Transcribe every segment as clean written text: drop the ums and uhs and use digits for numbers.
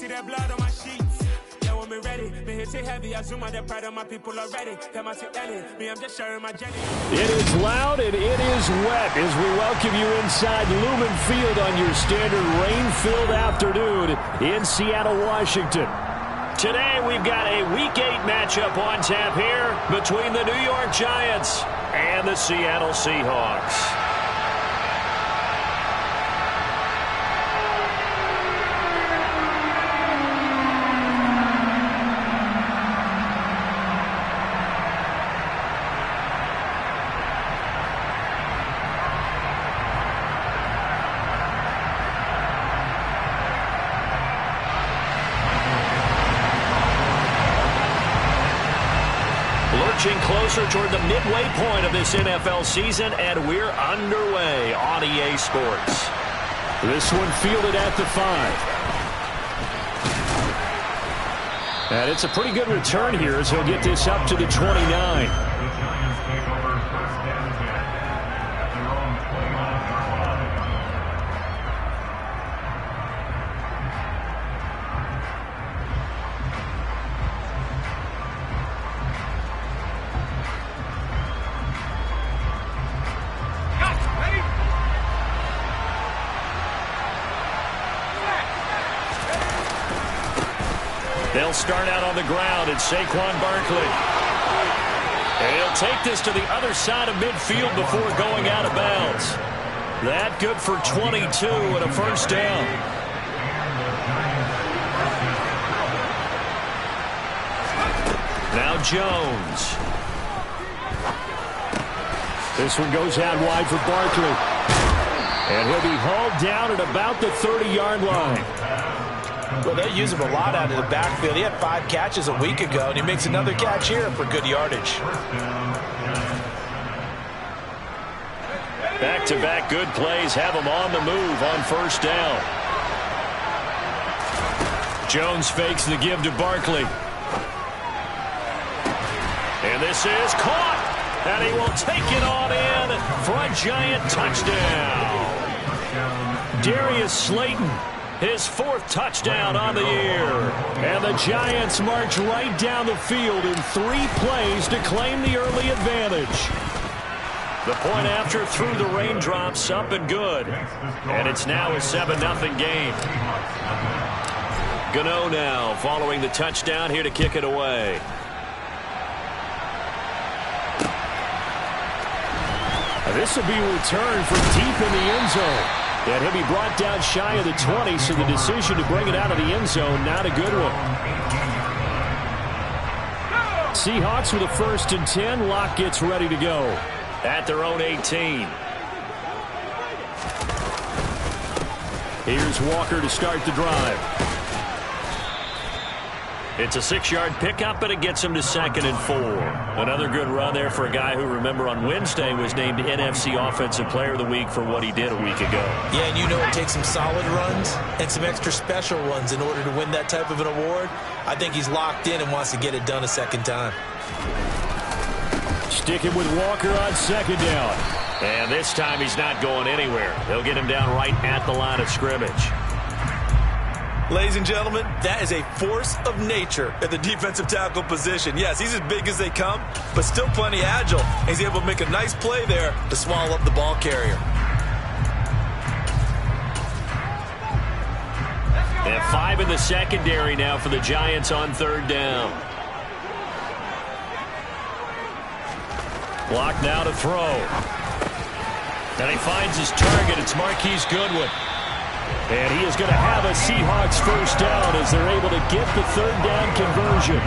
that blood on my sheets. Yeah, when me ready, me hit it heavy. I zoom out the pride of my people already. Tell my city, me, I'm just sharing my journey. It is loud and it is wet as we welcome you inside Lumen Field on your standard rain-filled afternoon in Seattle, Washington. Today we've got a Week 8 matchup on tap here between the New York Giants and the Seattle Seahawks. Closer toward the midway point of this NFL season, and we're underway on EA Sports. This one fielded at the 5. And it's a pretty good return here as he'll get this up to the 29. They'll start out on the ground, it's Saquon Barkley. And he'll take this to the other side of midfield before going out of bounds. That good for 22 and a first down. Now Jones. This one goes out wide for Barkley. And he'll be hauled down at about the 30-yard line. Well, they use him a lot out of the backfield. He had 5 catches a week ago, and he makes another catch here for good yardage. Back-to-back good plays have him on the move on first down. Jones fakes the give to Barkley. And this is caught. And he will take it on in for a Giant touchdown. Darius Slayton, his 4th touchdown on the year. And the Giants march right down the field in 3 plays to claim the early advantage. The point after through the raindrops, up and good. And it's now a 7-0 game. Gano now following the touchdown here to kick it away. This will be returned from deep in the end zone. And he'll be brought down shy of the 20, so the decision to bring it out of the end zone, not a good one. Seahawks with a 1st and 10. Locke gets ready to go at their own 18. Here's Walker to start the drive. It's a 6-yard pickup, and it gets him to 2nd and 4. Another good run there for a guy who, remember, on Wednesday was named NFC Offensive Player of the Week for what he did a week ago. Yeah, and you know it takes some solid runs and some extra special ones in order to win that type of an award. I think he's locked in and wants to get it done a second time. Sticking with Walker on 2nd down. And this time he's not going anywhere. They'll get him down right at the line of scrimmage. Ladies and gentlemen, that is a force of nature at the defensive tackle position. Yes, he's as big as they come, but still plenty agile. He's able to make a nice play there to swallow up the ball carrier. And 5 in the secondary now for the Giants on 3rd down. Block now to throw. And he finds his target. It's Marquise Goodwin. And he is going to have a Seahawks first down as they're able to get the 3rd down conversion.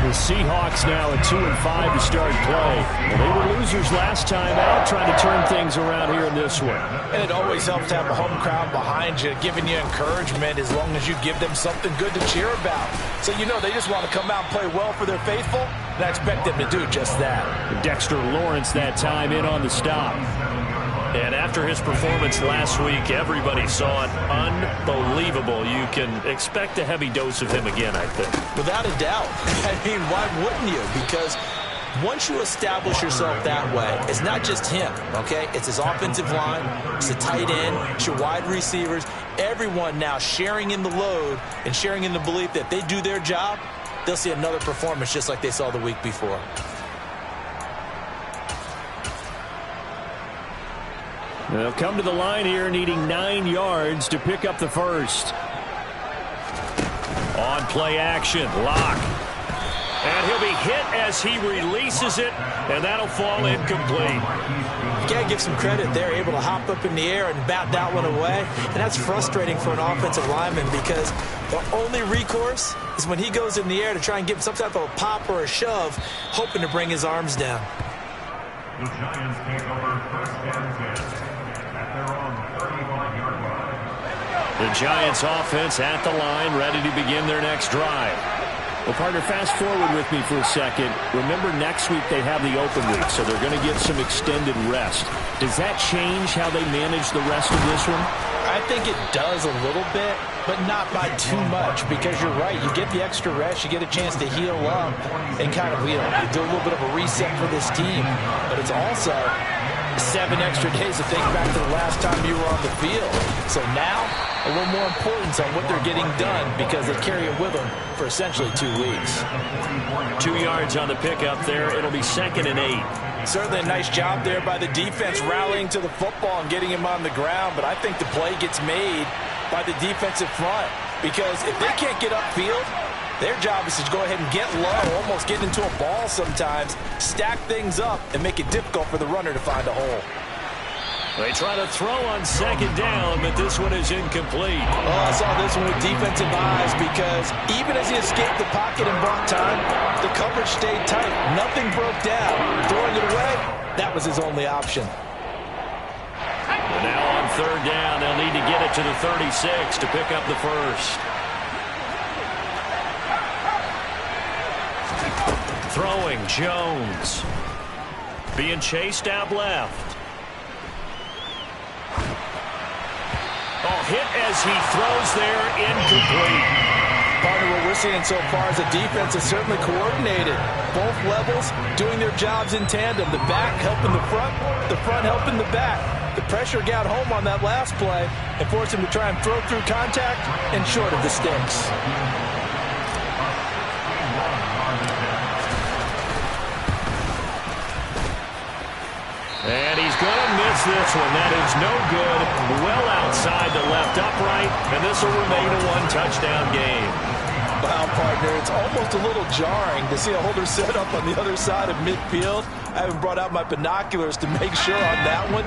The Seahawks now at 2-5 to start play. Well, they were losers last time out, trying to turn things around here in this one. And it always helps to have a home crowd behind you, giving you encouragement as long as you give them something good to cheer about. So you know they just want to come out and play well for their faithful, and I expect them to do just that. Dexter Lawrence that time in on the stop. And after his performance last week, everybody saw it unbelievable. You can expect a heavy dose of him again, I think. Without a doubt. I mean, why wouldn't you? Because Once you establish yourself that way, it's not just him, okay? It's his offensive line, it's the tight end, it's your wide receivers, everyone now sharing in the load and sharing in the belief that if they do their job, they'll see another performance just like they saw the week before. They'll come to the line here needing 9 yards to pick up the first. On play action, Locke. And he'll be hit as he releases it, and that'll fall incomplete. You got to give some credit. They're able to hop up in the air and bat that one away, and that's frustrating for an offensive lineman because the only recourse is when he goes in the air to try and give some type of a pop or a shove, hoping to bring his arms down. The Giants take over first and 10 at their own 31-yard line. The Giants offense at the line, ready to begin their next drive. Well, partner, fast forward with me for a second. Remember, next week they have the open week, so they're going to get some extended rest. Does that change how they manage the rest of this one? I think it does a little bit, but not by too much, because you're right. You get the extra rest, you get a chance to heal up and kind of, you do a little bit of a reset for this team. But it's also 7 extra days to think back to the last time you were on the field. So now, a little more importance on what they're getting done because they carry it with them for essentially 2 weeks. 2 yards on the pickup there. It'll be 2nd and 8. Certainly a nice job there by the defense rallying to the football and getting him on the ground, but I think the play gets made by the defensive front because if they can't get upfield, their job is to go ahead and get low, almost get into a ball sometimes, stack things up, and make it difficult for the runner to find a hole. They try to throw on 2nd down, but this one is incomplete. Oh, I saw this one with defensive eyes because even as he escaped the pocket and bought time, the coverage stayed tight. Nothing broke down. Throwing it away, that was his only option. And now on 3rd down, they'll need to get it to the 36 to pick up the first. Throwing, Jones. Being chased out left. Oh, hit as he throws there, incomplete. Partner, what we're seeing so far is the defense is certainly coordinated. Both levels doing their jobs in tandem. The back helping the front helping the back. The pressure got home on that last play and forced him to try and throw through contact and short of the sticks. And he's going to miss this one. That is no good. Well outside the left upright, and this will remain a 1-touchdown game. Wow, partner, it's almost a little jarring to see a holder set up on the other side of midfield. I haven't brought out my binoculars to make sure on that one.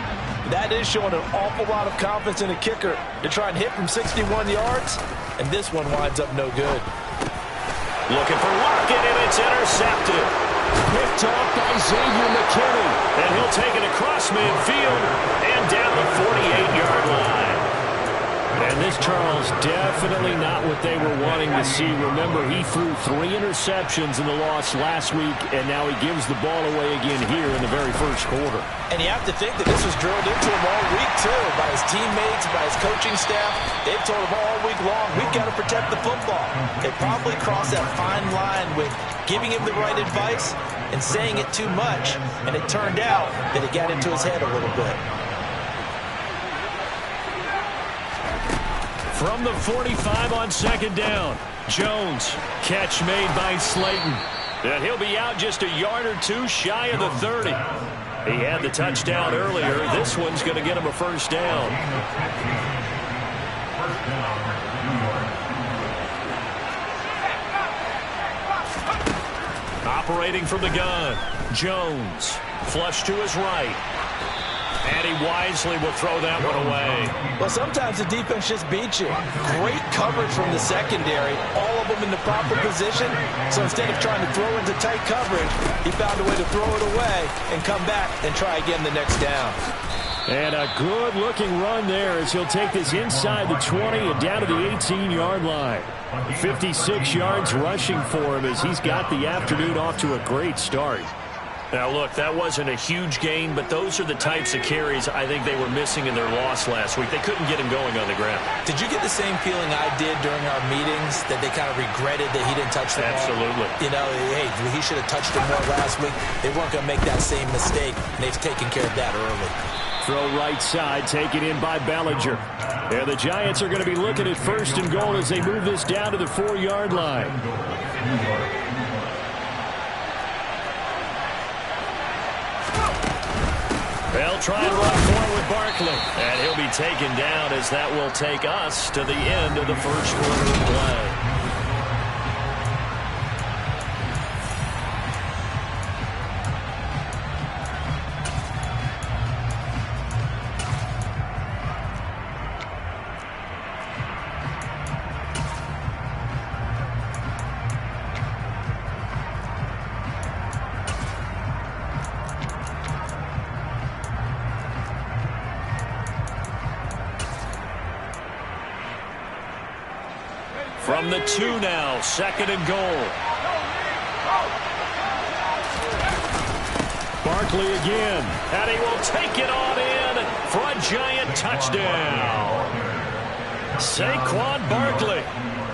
That is showing an awful lot of confidence in a kicker to try and hit from 61 yards, and this one winds up no good. Looking for Lockett, and it's intercepted. Picked off by Xavier McKinney. And he'll take it across midfield and down the 48-yard line. And this, Charles, definitely not what they were wanting to see. Remember, he threw 3 interceptions in the loss last week, and now he gives the ball away again here in the very first quarter. And you have to think that this was drilled into him all week, too, by his teammates, by his coaching staff. They've told him all week long, we've got to protect the football. They probably crossed that fine line with giving him the right advice and saying it too much, and it turned out that it got into his head a little bit. From the 45 on 2nd down, Jones, catch made by Slayton. And he'll be out just a yard or 2 shy of the 30. He had the touchdown earlier. This one's going to get him a first down. Operating from the gun, Jones, flush to his right. And he wisely will throw that one away. Well, sometimes the defense just beats you. Great coverage from the secondary, all of them in the proper position. So instead of trying to throw into tight coverage, he found a way to throw it away and come back and try again the next down. And a good-looking run there as he'll take this inside the 20 and down to the 18-yard line. 56 yards rushing for him as he's got the afternoon off to a great start. Now, look, that wasn't a huge gain, but those are the types of carries I think they were missing in their loss last week. They couldn't get him going on the ground. Did you get the same feeling I did during our meetings, that they kind of regretted that he didn't touch the ball? Absolutely. You know, hey, he should have touched it more last week. They weren't going to make that same mistake, and they've taken care of that early. Throw right side, taken in by Bellinger. And the Giants are going to be looking at 1st and goal as they move this down to the 4-yard line. They'll try and run for it with Barkley. And he'll be taken down as that will take us to the end of the first quarter of play. From the 2 now, 2nd and goal. Barkley again, and he will take it on in for a Giant touchdown. Saquon Barkley,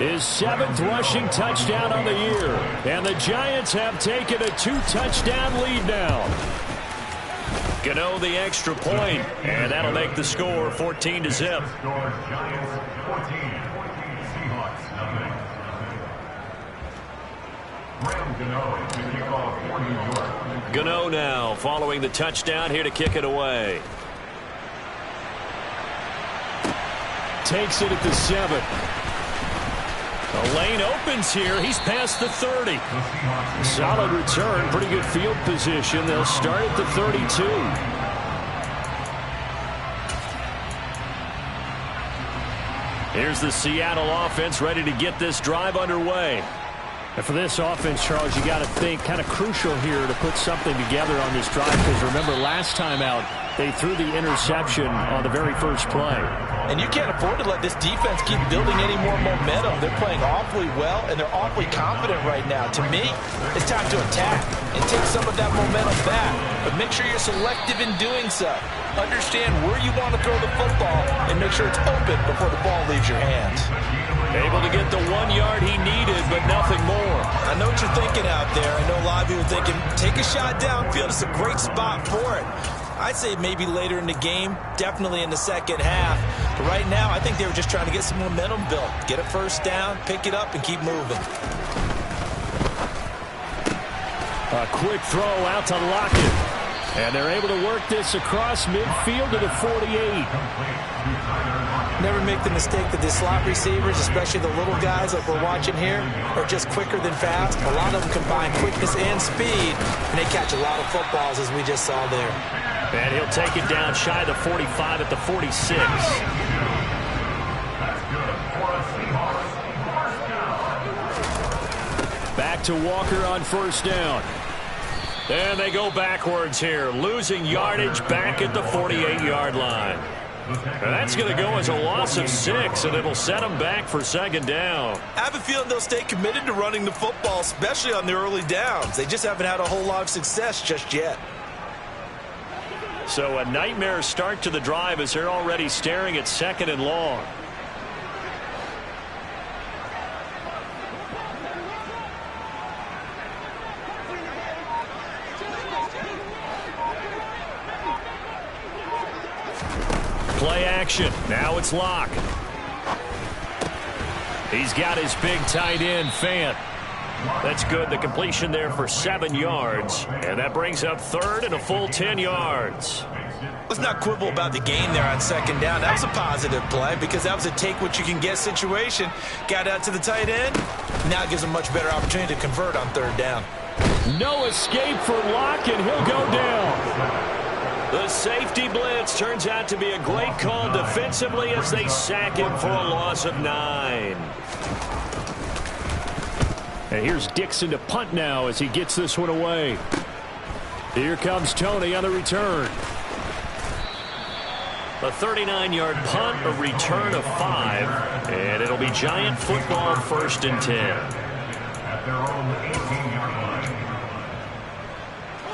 his 7th rushing touchdown on the year, and the Giants have taken a 2-touchdown lead now. Gano the extra point, and that'll make the score 14-0. Giants 14. Gano now following the touchdown here to kick it away. Takes it at the 7. The lane opens here. He's past the 30. Solid return. Pretty good field position. They'll start at the 32. Here's the Seattle offense ready to get this drive underway. And for this offense, Charles, you got to think kind of crucial here to put something together on this drive, because remember last time out they threw the interception on the very first play. And you can't afford to let this defense keep building any more momentum. They're playing awfully well, and they're awfully confident right now. To me, it's time to attack and take some of that momentum back. But make sure you're selective in doing so. Understand where you want to throw the football and make sure it's open before the ball leaves your hands. Able to get the 1 yard he needed, but nothing more. I know what you're thinking out there. I know a lot of you are thinking, take a shot downfield. It's a great spot for it. I'd say maybe later in the game, definitely in the second half. But right now, I think they were just trying to get some momentum built. Get a first down, pick it up, and keep moving. A quick throw out to Lockett. And they're able to work this across midfield to the 48. Never make the mistake that the slot receivers, especially the little guys like we're watching here, are just quicker than fast. A lot of them combine quickness and speed, and they catch a lot of footballs, as we just saw there. And he'll take it down shy of the 45 at the 46. Back to Walker on 1st down. And they go backwards here, losing yardage back at the 48-yard line. And that's going to go as a loss of 6, and it'll set them back for 2nd down. I have a feeling they'll stay committed to running the football, especially on the early downs. They just haven't had a whole lot of success just yet. So a nightmare start to the drive as they're already staring at 2nd and long. Play action. Now it's Locke. He's got his big tight end, Fant. That's good. The completion there for 7 yards. And that brings up 3rd and a full 10 yards. Let's not quibble about the gain there on 2nd down. That was a positive play because that was a take-what-you-can-get situation. Got out to the tight end. Now it gives a much better opportunity to convert on 3rd down. No escape for Locke, and he'll go down. The safety blitz turns out to be a great call defensively as they sack him for a loss of 9. And here's Dixon to punt now as he gets this one away. Here comes Tony on the return. A 39-yard punt, a return of 5, and it'll be Giant football 1st and 10. At their own 18-yard line.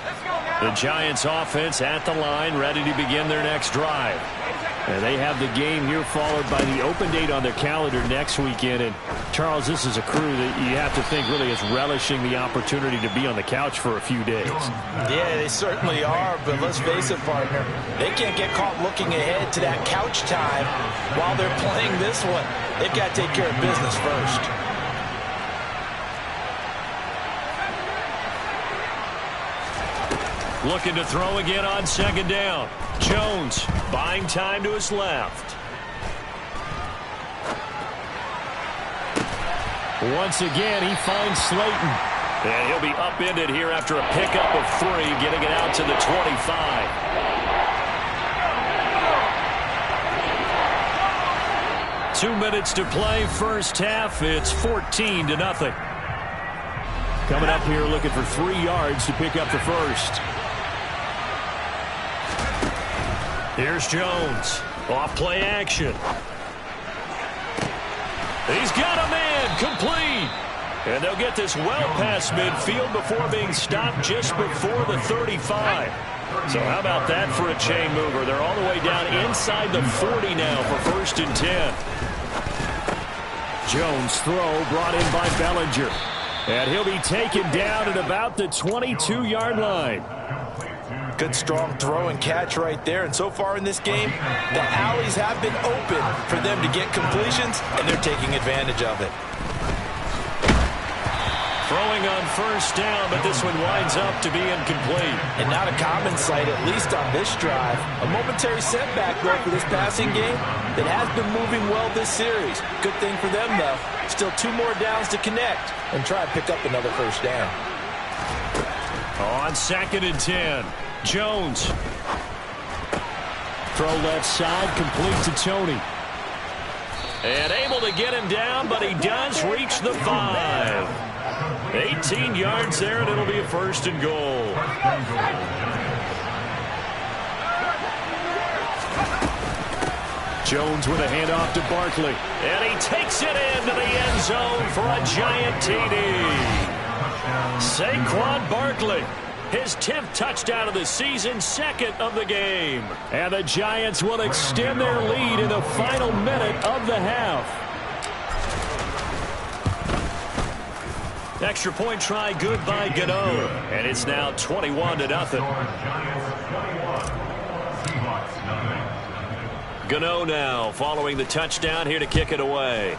Let's go. The Giants offense at the line, ready to begin their next drive. And they have the game here followed by the open date on their calendar next weekend. And, Charles, this is a crew that you have to think really is relishing the opportunity to be on the couch for a few days. Yeah, they certainly are, but let's face it, partner. They can't get caught looking ahead to that couch time while they're playing this one. They've got to take care of business first. Looking to throw again on second down. Jones buying time to his left. Once again, he finds Slayton. And he'll be upended here after a pickup of 3, getting it out to the 25. Two minutes to play first half. It's 14-0. Coming up here looking for 3 yards to pick up the first. Here's Jones. Off play action. He's got a man complete. And they'll get this well past midfield before being stopped just before the 35. So how about that for a chain mover? They're all the way down inside the 40 now for 1st and 10. Jones' throw brought in by Bellinger. And he'll be taken down at about the 22-yard line. Good strong throw and catch right there. And so far in this game, the alleys have been open for them to get completions, and they're taking advantage of it. Throwing on first down, but this one winds up to be incomplete. And not a common sight, at least on this drive. A momentary setback, though, for this passing game that has been moving well this series. Good thing for them, though. Still 2 more downs to connect and try to pick up another first down. On 2nd and 10, Jones. Throw left side, complete to Tony. And able to get him down, but he does reach the 5. 18 yards there, and it'll be a 1st and goal. Jones with a handoff to Barkley. And he takes it into the end zone for a giant TD. Saquon Barkley, his 10th touchdown of the season, 2nd of the game. And the Giants will extend their lead in the final minute of the half. Extra point try good by Gano. And it's now 21-0. Gano now following the touchdown here to kick it away.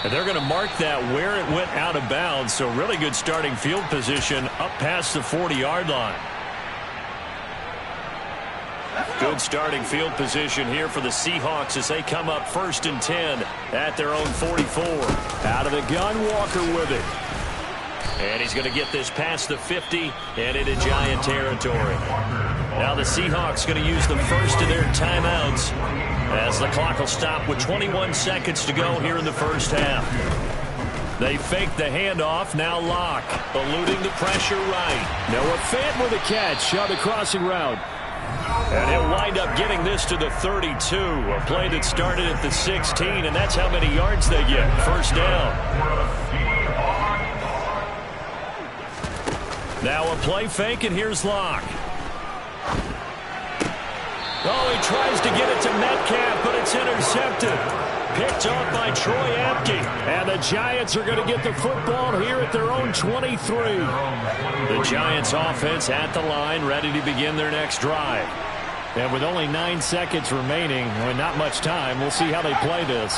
And they're going to mark that where it went out of bounds. So really good starting field position up past the 40-yard line. Good starting field position here for the Seahawks as they come up 1st and 10 at their own 44. Out of the gun, Walker with it. And he's going to get this past the 50 and into Giant territory. Now the Seahawks going to use the first of their timeouts as the clock will stop with 21 seconds to go here in the first half. They fake the handoff. Now Locke eluding the pressure right. Noah Fant with a catch on the crossing route. And he'll wind up getting this to the 32. A play that started at the 16, and that's how many yards they get. First down. Now a play fake, and here's Locke. Oh, he tries to get it to Metcalf, but it's intercepted. Picked off by Troy Apke. And the Giants are going to get the football here at their own 23. The Giants offense at the line, ready to begin their next drive. And with only 9 seconds remaining, and not much time, we'll see how they play this.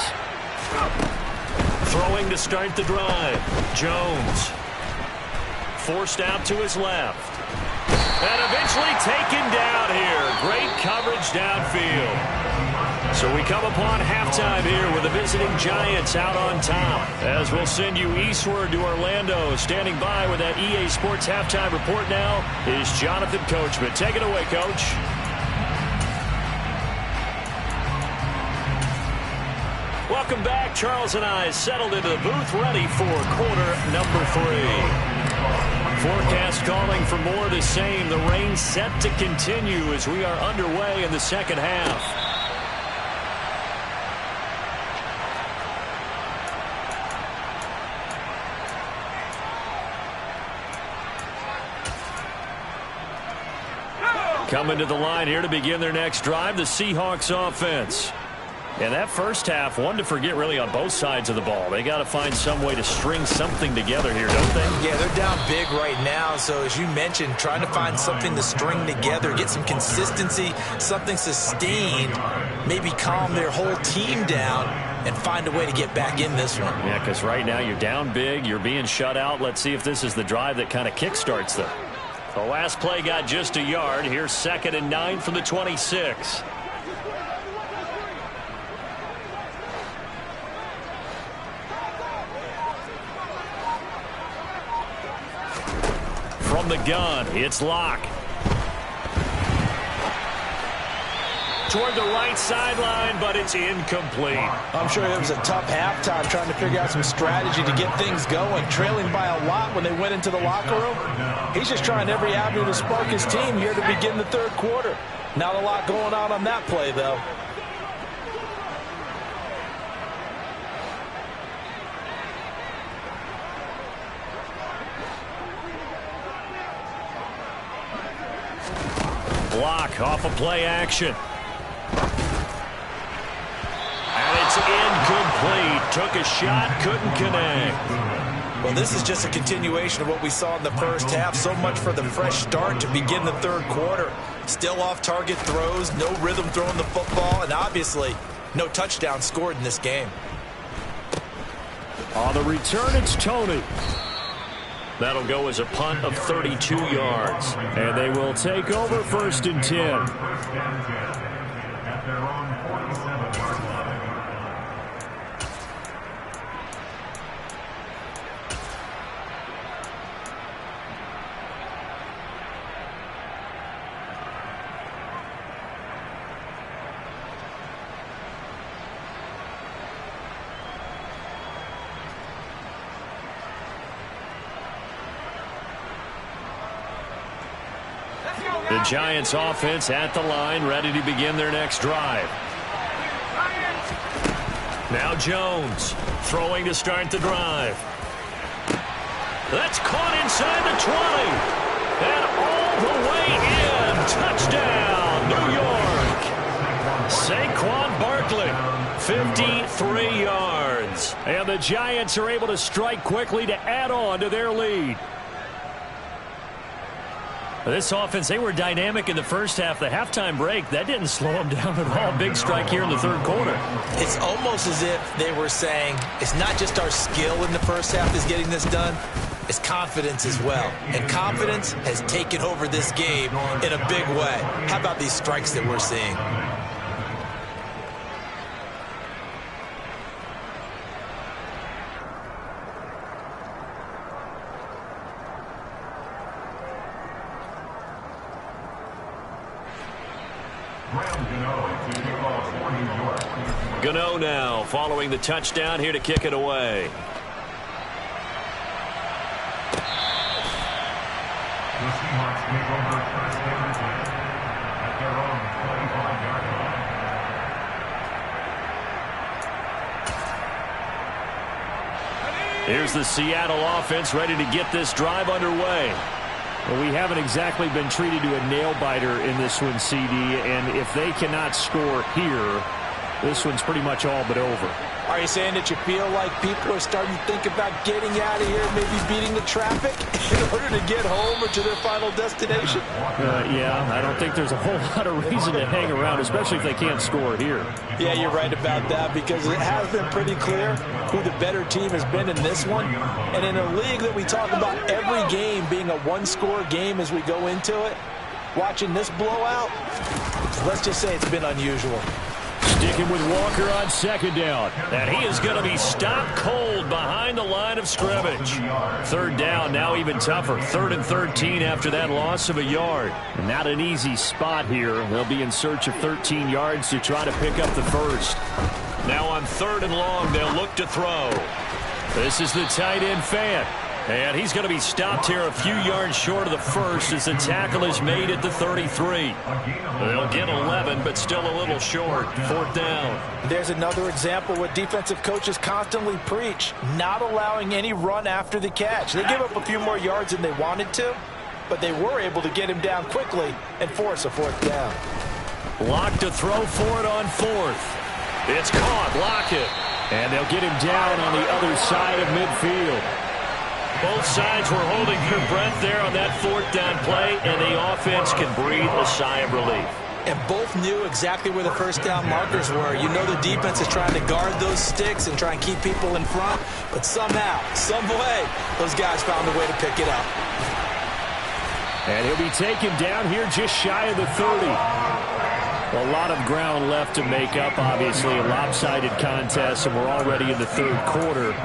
Throwing to start the drive. Jones. Forced out to his left. And eventually taken down here. Great coverage downfield. So we come upon halftime here with the visiting Giants out on top. As we'll send you eastward to Orlando. Standing by with that EA Sports halftime report now is Jonathan Coachman. Take it away, Coach. Welcome back. Charles and I settled into the booth, ready for quarter number 3. Forecast calling for more of the same. The rain set to continue as we are underway in the second half. Coming to the line here to begin their next drive, the Seahawks offense. And that first half, one to forget really on both sides of the ball. They got to find some way to string something together here, don't they? Yeah, they're down big right now. So as you mentioned, trying to find something to string together, get some consistency, something sustained, maybe calm their whole team down and find a way to get back in this one. Yeah, because right now you're down big, you're being shut out. Let's see if this is the drive that kind of kickstarts them. The last play got just a yard. Here's 2nd and 9 from the 26. From the gun, it's Locke. Toward the right sideline, but it's incomplete. I'm sure it was a tough halftime trying to figure out some strategy to get things going. Trailing by a lot when they went into the locker room. He's just trying every avenue to spark his team here to begin the third quarter. Not a lot going on that play, though. Block off of play action. And it's incomplete. Took a shot, couldn't connect. Well, this is just a continuation of what we saw in the first half. So much for the fresh start to begin the third quarter. Still off-target throws, no rhythm throwing the football, and obviously no touchdown scored in this game. On the return, it's Tony. That'll go as a punt of 32 yards. And they will take over 1st and 10. At their own 47-yard line. The Giants offense at the line, ready to begin their next drive. Now Jones throwing to start the drive. That's caught inside the 20. And all the way in. Touchdown, New York. Saquon Barkley, 53 yards. And the Giants are able to strike quickly to add on to their lead. This offense, they were dynamic in the first half. The halftime break, that didn't slow them down at all. Big strike here in the third quarter. It's almost as if they were saying, it's not just our skill in the first half that's getting this done, it's confidence as well. And confidence has taken over this game in a big way. How about these strikes that we're seeing? Gano now following the touchdown here to kick it away. The Seahawks take over 1st and 10 at their own 25-yard line. Here's the Seattle offense ready to get this drive underway. Well, we haven't exactly been treated to a nail-biter in this one, CD, and if they cannot score here, this one's pretty much all but over. Are you saying that you feel like people are starting to think about getting out of here, maybe beating the traffic in order to get home or to their final destination? Yeah, I don't think there's a whole lot of reason to hang around, especially if they can't score here. Yeah, you're right about that, because it has been pretty clear who the better team has been in this one. And in a league that we talk about every game being a one-score game as we go into it, watching this blowout, let's just say it's been unusual. Sticking with Walker on 2nd down. And he is going to be stopped cold behind the line of scrimmage. 3rd down, now even tougher. 3rd and 13 after that loss of a yard. Not an easy spot here. They'll be in search of 13 yards to try to pick up the first. Now on 3rd and long, they'll look to throw. This is the tight end Fant. And he's going to be stopped here a few yards short of the first as the tackle is made at the 33. They'll get 11, but still a little short. 4th down. There's another example what defensive coaches constantly preach, not allowing any run after the catch. They give up a few more yards than they wanted to, but they were able to get him down quickly and force a fourth down. Lock to throw for it on fourth. It's caught. Lockett. And they'll get him down on the other side of midfield. Both sides were holding their breath there on that fourth down play, and the offense can breathe a sigh of relief. And both knew exactly where the first down markers were. You know the defense is trying to guard those sticks and try and keep people in front, but somehow, some way, those guys found a way to pick it up. And he'll be taken down here just shy of the 30. A lot of ground left to make up, obviously, a lopsided contest, and we're already in the third quarter.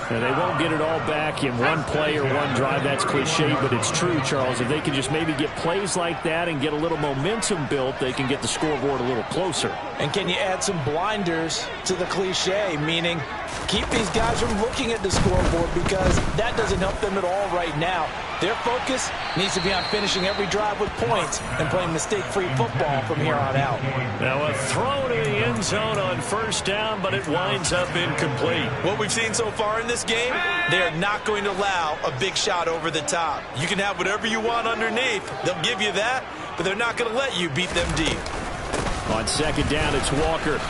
And they won't get it all back in one play or one drive. That's cliche, but it's true, Charles. If they can just maybe get plays like that and get a little momentum built, they can get the scoreboard a little closer. And can you add some blinders to the cliche, meaning keep these guys from looking at the scoreboard, because that doesn't help them at all right now. Their focus needs to be on finishing every drive with points and playing mistake-free football from here on out. Now a throw to the end zone on first down, but it winds up incomplete. What we've seen so far in this game, they are not going to allow a big shot over the top. You can have whatever you want underneath. They'll give you that, but they're not going to let you beat them deep. On second down, it's Walker.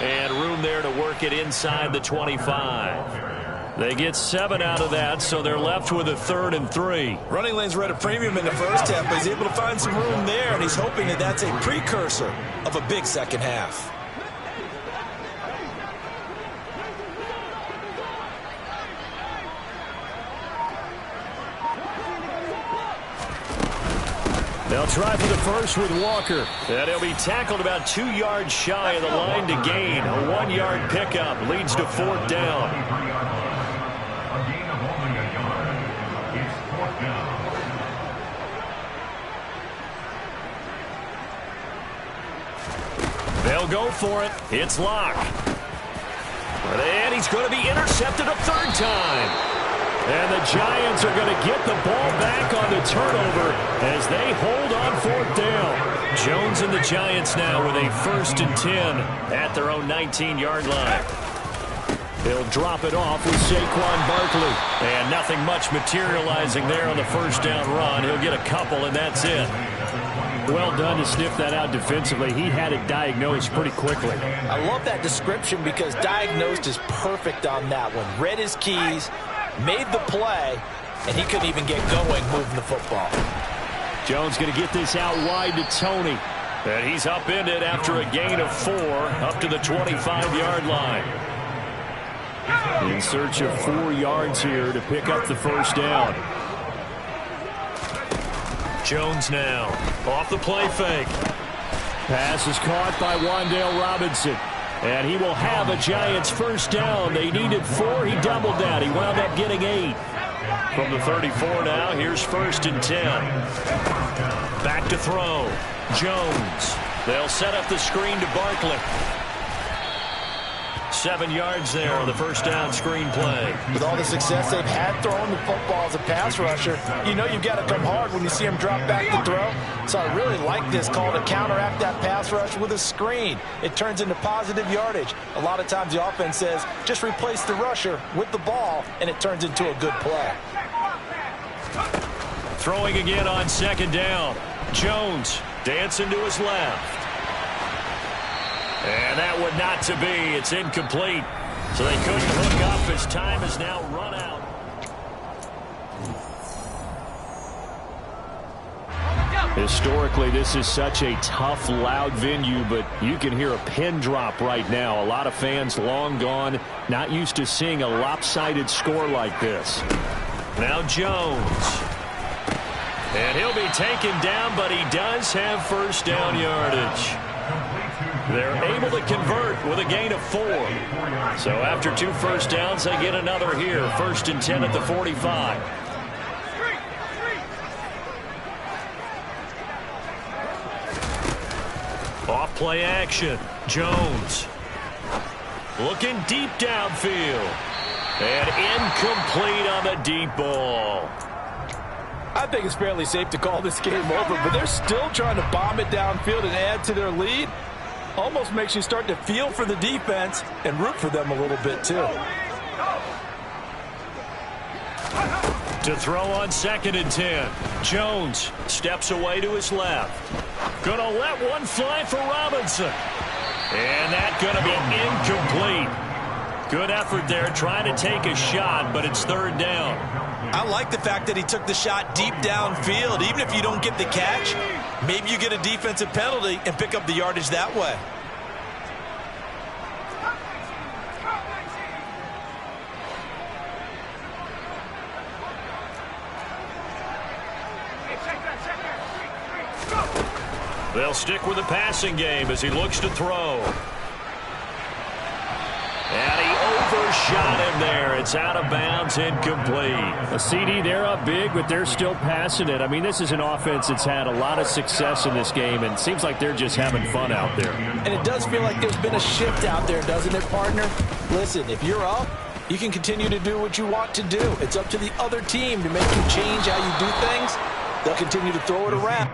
And room there to work it inside the 25. They get 7 out of that, so they're left with a 3rd and 3. Running lanes were at a premium in the first half, but he's able to find some room there, and he's hoping that that's a precursor of a big second half. They'll try for the first with Walker. And he'll be tackled about 2 yards shy of the line to gain. A 1-yard pickup leads to 4th down. A gain of only a yard. It's 4th down. They'll go for it. It's Locke. And he's going to be intercepted a 3rd time. And the Giants are going to get the ball back on the turnover as they hold on 4th down. Jones and the Giants now with a 1st and 10 at their own 19-yard line. They'll drop it off with Saquon Barkley. And nothing much materializing there on the first down run. He'll get a couple, and that's it. Well done to sniff that out defensively. He had it diagnosed pretty quickly. I love that description because diagnosed is perfect on that one. Read his keys, made the play, and he couldn't even get going moving the football. Jones going to get this out wide to Tony. And he's upended after a gain of 4 up to the 25-yard line. In search of 4 yards here to pick up the first down. Jones now off the play fake. Pass is caught by Wan'Dale Robinson. And he will have a Giants first down. They needed 4. He doubled that. He wound up getting 8. From the 34 now, here's 1st and 10. Back to throw. Jones. They'll set up the screen to Barkley. 7 yards there on the first down screen play. With all the success they've had throwing the football as a pass rusher, you know you've got to come hard when you see him drop back to throw. So I really like this call to counteract that pass rush with a screen. It turns into positive yardage. A lot of times the offense says, just replace the rusher with the ball, and it turns into a good play. Throwing again on second down. Jones dancing to his left. And that would not to be. It's incomplete. So they couldn't hook up as time is now run out. Historically, this is such a tough, loud venue, but you can hear a pin drop right now. A lot of fans long gone, not used to seeing a lopsided score like this. Now Jones. And he'll be taken down, but he does have first down yardage. They're able to convert with a gain of 4. So after 2 first downs, they get another here. 1st and 10 at the 45. Off play action. Jones. Looking deep downfield. And incomplete on the deep ball. I think it's fairly safe to call this game over, but they're still trying to bomb it downfield and add to their lead. Almost makes you start to feel for the defense and root for them a little bit, too. To throw on 2nd and 10. Jones steps away to his left. Gonna let one fly for Robinson. And that's gonna be incomplete. Good effort there trying to take a shot, but it's 3rd down. I like the fact that he took the shot deep downfield. Even if you don't get the catch, maybe you get a defensive penalty and pick up the yardage that way. They'll stick with the passing game as he looks to throw. And he overshot him there. It's out of bounds, incomplete. A CD, they're up big, but they're still passing it. I mean, this is an offense that's had a lot of success in this game, and it seems like they're just having fun out there. And it does feel like there's been a shift out there, doesn't it, partner? Listen, if you're up, you can continue to do what you want to do. It's up to the other team to make you change how you do things. They'll continue to throw it around.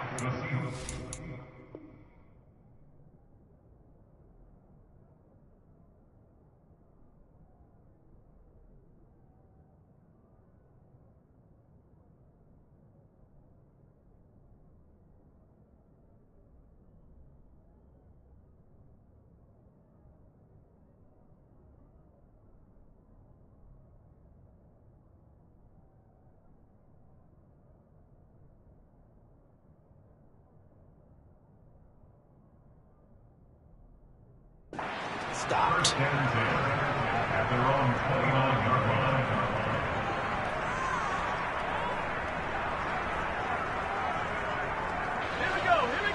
Stopped. At their own 29-yard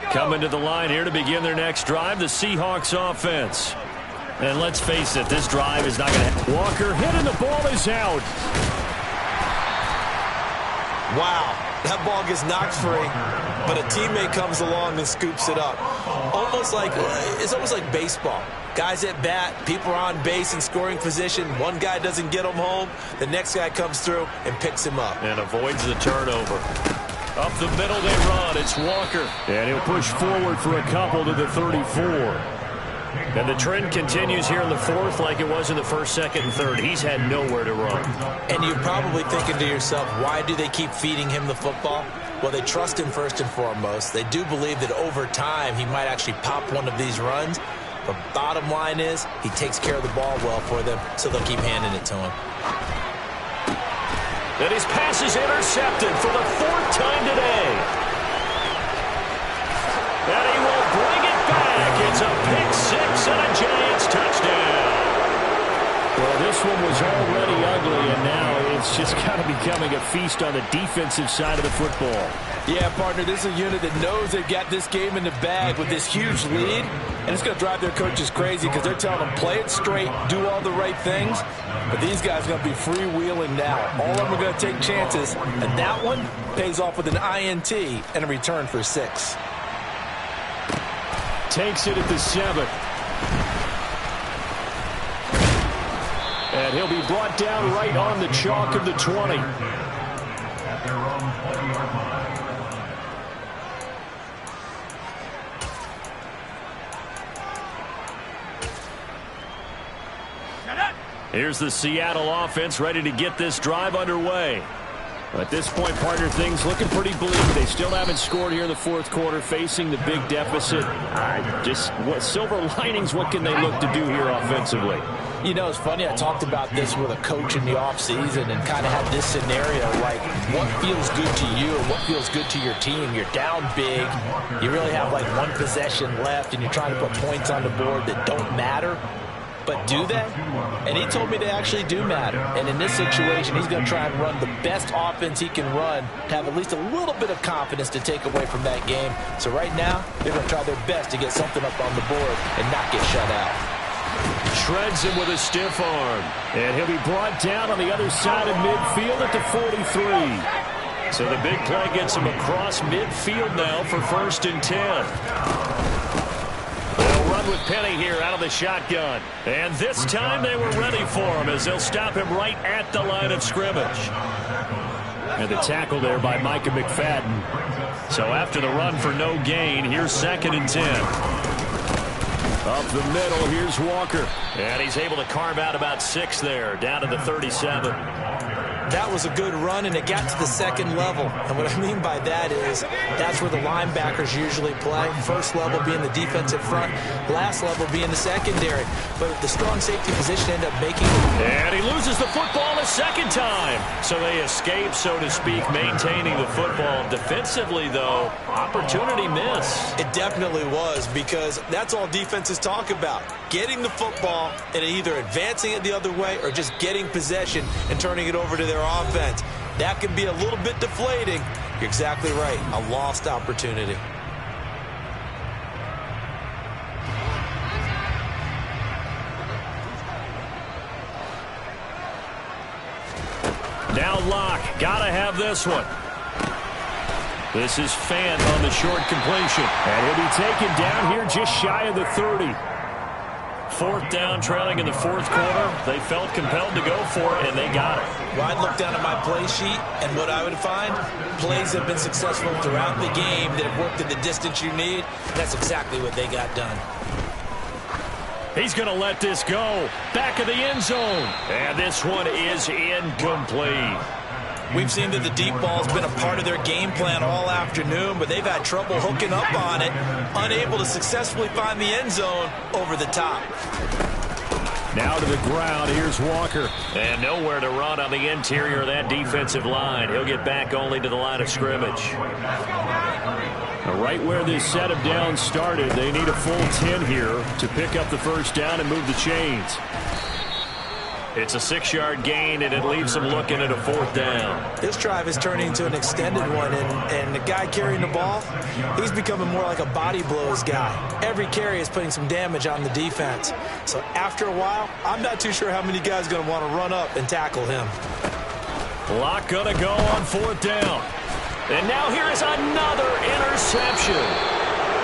line. Coming to the line here to begin their next drive, the Seahawks offense. And let's face it, this drive is not going to... Walker hit and the ball is out. Wow, that ball gets knocked free, but a teammate comes along and scoops it up. It's almost like baseball. Guys at bat, people are on base in scoring position. One guy doesn't get him home. The next guy comes through and picks him up. And avoids the turnover. Up the middle they run. It's Walker. And he'll push forward for a couple to the 34. And the trend continues here in the 4th like it was in the 1st, 2nd, and 3rd. He's had nowhere to run. And you're probably thinking to yourself, why do they keep feeding him the football? Well, they trust him first and foremost. They do believe that over time he might actually pop one of these runs. But bottom line is he takes care of the ball well for them, so they'll keep handing it to him. And his pass is intercepted for the 4th time today. And he will bring it back. It's a pick 6 and a Giants touchdown. Well, this one was already ugly, and now it's just kind of becoming a feast on the defensive side of the football. Yeah, partner, this is a unit that knows they've got this game in the bag with this huge lead, and it's going to drive their coaches crazy because they're telling them play it straight, do all the right things, but these guys are going to be freewheeling now. All of them are going to take chances, and that one pays off with an INT and a return for 6. Takes it at the 7. And he'll be brought down right on the chalk of the 20. At their own 20-yard line. Here's the Seattle offense ready to get this drive underway. At this point, partner, things looking pretty bleak. They still haven't scored here in the 4th quarter, facing the big deficit. What silver linings, what can they look to do here offensively? You know, it's funny, I talked about this with a coach in the offseason and kind of had this scenario, like what feels good to you or what feels good to your team. You're down big, you really have like one possession left, and you're trying to put points on the board that don't matter. But do they? And he told me they actually do matter. And in this situation, he's going to try and run the best offense he can run to have at least a little bit of confidence to take away from that game. So right now, they're going to try their best to get something up on the board and not get shut out. Shreds him with a stiff arm. And he'll be brought down on the other side of midfield at the 43. So the big play gets him across midfield now for 1st and 10. They'll run with Penny here out of the shotgun. And this time they were ready for him as they'll stop him right at the line of scrimmage. And the tackle there by Micah McFadden. So after the run for no gain, here's 2nd and 10. Up the middle, here's Walker. And he's able to carve out about 6 there, down to the 37. That was a good run, and it got to the second level. And what I mean by that is that's where the linebackers usually play. First level being the defensive front, last level being the secondary. But the strong safety position ended up making it. And he loses the football a second time. So they escape, so to speak, maintaining the football. Defensively, though, opportunity miss. It definitely was, because that's all defenses talk about. Getting the football and either advancing it the other way or just getting possession and turning it over to their offense. That can be a little bit deflating. You're exactly right. A lost opportunity. Now Locke, gotta have this one. This is Fant on the short completion. And he'll be taken down here just shy of the 30. Fourth down, trailing in the fourth quarter. They felt compelled to go for it, and they got it. Well, I'd look down at my play sheet, and what I would find, plays have been successful throughout the game that have worked at the distance you need. That's exactly what they got done. He's going to let this go. Back of the end zone. And this one is incomplete. We've seen that the deep ball's been a part of their game plan all afternoon, but they've had trouble hooking up on it, unable to successfully find the end zone over the top. Now to the ground, here's Walker. And nowhere to run on the interior of that defensive line. He'll get back only to the line of scrimmage. Now, right where this set of downs started, they need a full 10 here to pick up the first down and move the chains. It's a 6-yard gain, and it leaves them looking at a fourth down. This drive is turning into an extended one, and the guy carrying the ball, he's becoming more like a body blows guy. Every carry is putting some damage on the defense. So after a while, I'm not too sure how many guys are going to want to run up and tackle him. Locke going to go on fourth down. And now here is another interception.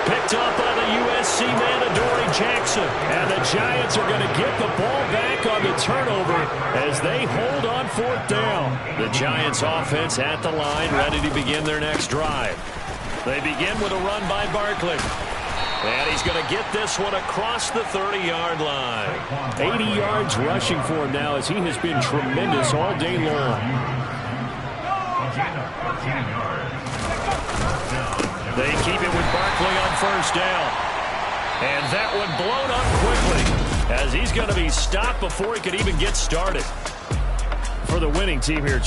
Picked up by the USC man, Adoree Jackson. And the Giants are going to get the ball back on the turnover as they hold on fourth down. The Giants offense at the line, ready to begin their next drive. They begin with a run by Barkley. And he's going to get this one across the 30-yard line. 80 yards rushing for him now as he has been tremendous all day long. They keep it with Barkley on first down. And that one blown up quickly as he's going to be stopped before he could even get started. For the winning team here,